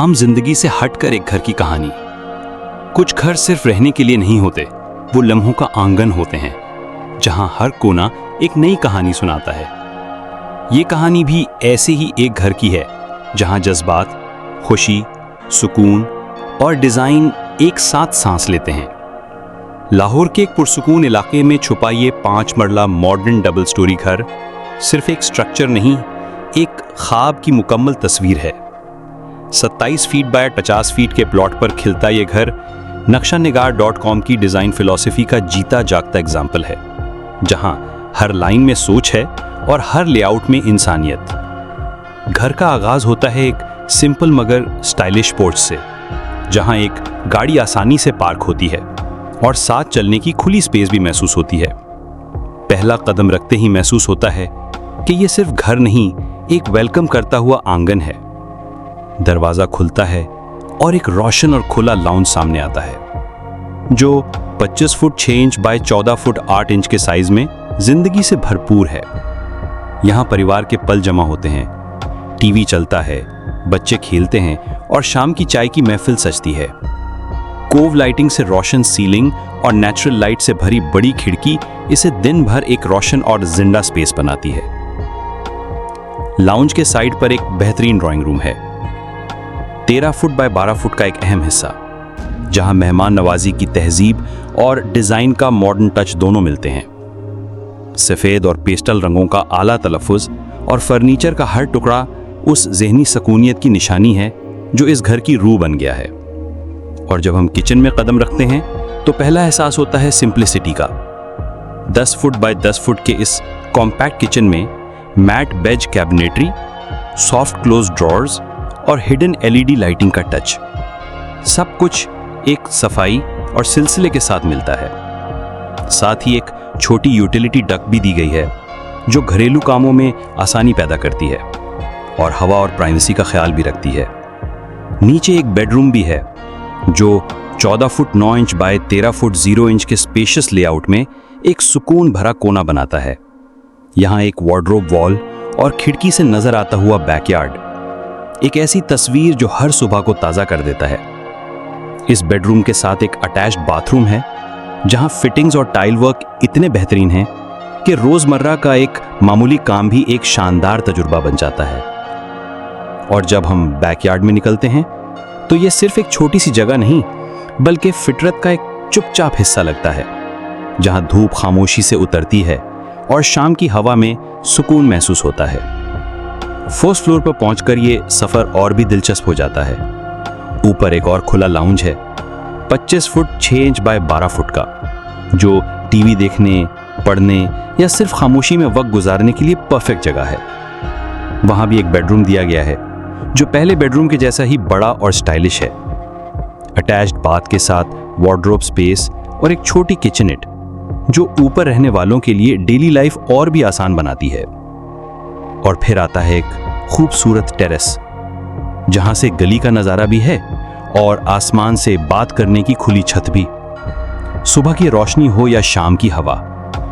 आम जिंदगी से हटकर एक घर की कहानी। कुछ घर सिर्फ रहने के लिए नहीं होते, वो लम्हों का आंगन होते हैं जहां हर कोना एक नई कहानी सुनाता है। ये कहानी भी ऐसे ही एक घर की है जहां जज्बात, खुशी, सुकून और डिजाइन एक साथ सांस लेते हैं। लाहौर के एक पुरसुकून इलाके में छुपा ये 5 मरला मॉडर्न डबल स्टोरी घर सिर्फ एक स्ट्रक्चर नहीं, एक ख्वाब की मुकम्मल तस्वीर है। 27 फीट बाय 50 फीट के प्लॉट पर खिलता ये घर नक्शानिगार.com की डिज़ाइन फिलॉसफी का जीता जागता एग्जाम्पल है, जहां हर लाइन में सोच है और हर लेआउट में इंसानियत। घर का आगाज होता है एक सिंपल मगर स्टाइलिश पोर्च से, जहां एक गाड़ी आसानी से पार्क होती है और साथ चलने की खुली स्पेस भी महसूस होती है। पहला कदम रखते ही महसूस होता है कि ये सिर्फ घर नहीं, एक वेलकम करता हुआ आंगन है। दरवाजा खुलता है और एक रोशन और खुला लाउंज सामने आता है, जो 25 foot 6 inch by 14 foot 8 inch के साइज में जिंदगी से भरपूर है। यहाँ परिवार के पल जमा होते हैं, टीवी चलता है, बच्चे खेलते हैं और शाम की चाय की महफिल सजती है। कोव लाइटिंग से रोशन सीलिंग और नेचुरल लाइट से भरी बड़ी खिड़की इसे दिन भर एक रोशन और जिंदा स्पेस बनाती है। लाउंज के साइड पर एक बेहतरीन ड्राइंग रूम है, 13 फुट बाय 12 फुट का एक अहम हिस्सा, जहां मेहमान नवाजी की तहजीब और डिजाइन का मॉडर्न टच दोनों मिलते हैं। सफेद और पेस्टल रंगों का आला तलफ़ुज़ और फर्नीचर का हर टुकड़ा उस ज़हनी सकूनियत की निशानी है जो इस घर की रूह बन गया है। और जब हम किचन में कदम रखते हैं तो पहला एहसास होता है सिंप्लिसिटी का। 10 फुट बाय 10 फुट के इस कॉम्पैक्ट किचन में matte beige cabinetry, soft close drawers और हिडन एलईडी लाइटिंग का टच, सब कुछ एक सफाई और सिलसिले के साथ मिलता है। साथ ही एक छोटी यूटिलिटी डक्ट भी दी गई है जो घरेलू कामों में आसानी पैदा करती है और हवा और प्राइवेसी का ख्याल भी रखती है। नीचे एक बेडरूम भी है जो 14 foot 9 inch by 13 foot 0 inch के स्पेशियस लेआउट में एक सुकून भरा कोना बनाता है। यहाँ एक वार्डरोब वॉल और खिड़की से नजर आता हुआ बैकयार्ड, एक ऐसी तस्वीर जो हर सुबह को ताज़ा कर देता है। इस बेडरूम के साथ एक अटैच्ड बाथरूम है जहां फिटिंग्स और टाइल वर्क इतने बेहतरीन हैं कि रोजमर्रा का एक मामूली काम भी एक शानदार तजुर्बा बन जाता है। और जब हम बैकयार्ड में निकलते हैं तो यह सिर्फ एक छोटी सी जगह नहीं, बल्कि फितरत का एक चुपचाप हिस्सा लगता है, जहां धूप खामोशी से उतरती है और शाम की हवा में सुकून महसूस होता है। फर्स्ट फ्लोर पर पहुंचकर ये सफर और भी दिलचस्प हो जाता है। ऊपर एक और खुला लाउंज है, 25 फुट 6 इंच बाय 12 फुट का, जो टीवी देखने, पढ़ने या सिर्फ खामोशी में वक्त गुजारने के लिए परफेक्ट जगह है। वहां भी एक बेडरूम दिया गया है जो पहले बेडरूम के जैसा ही बड़ा और स्टाइलिश है। अटैच्ड बाथ के साथ वार्डरोब स्पेस और एक छोटी किचननेट जो ऊपर रहने वालों के लिए डेली लाइफ और भी आसान बनाती है। और फिर आता है एक खूबसूरत टेरेस, जहां से गली का नजारा भी है और आसमान से बात करने की खुली छत भी। सुबह की रोशनी हो या शाम की हवा,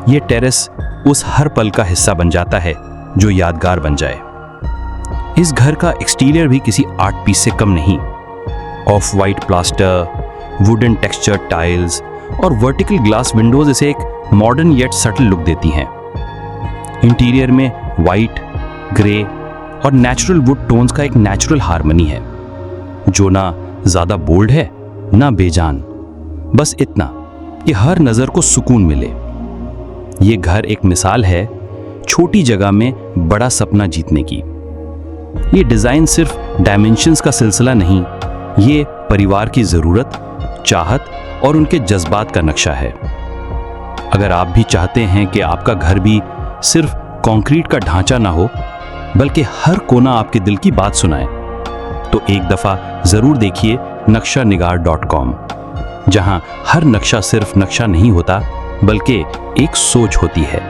ये टेरेस उस हर पल का हिस्सा बन जाता है जो यादगार बन जाए। इस घर का एक्सटीरियर भी किसी आर्ट पीस से कम नहीं। Of white plaster, wooden texture tiles और वर्टिकल ग्लास विंडोज इसे एक मॉडर्न येट सटल लुक देती हैं। इंटीरियर में वाइट, ग्रे और नेचुरल वुड टोन्स का एक नेचुरल हार्मनी है, जो ना ज्यादा बोल्ड है ना बेजान, बस इतना कि हर नजर को सुकून मिले। ये घर एक मिसाल है छोटी जगह में बड़ा सपना जीतने की। ये डिजाइन सिर्फ डायमेंशंस का सिलसिला नहीं, ये परिवार की जरूरत, चाहत और उनके जज्बात का नक्शा है। अगर आप भी चाहते हैं कि आपका घर भी सिर्फ कंक्रीट का ढांचा ना हो, बल्कि हर कोना आपके दिल की बात सुनाए, तो एक दफा जरूर देखिए नक्शानिगार.com, जहां हर नक्शा सिर्फ नक्शा नहीं होता, बल्कि एक सोच होती है।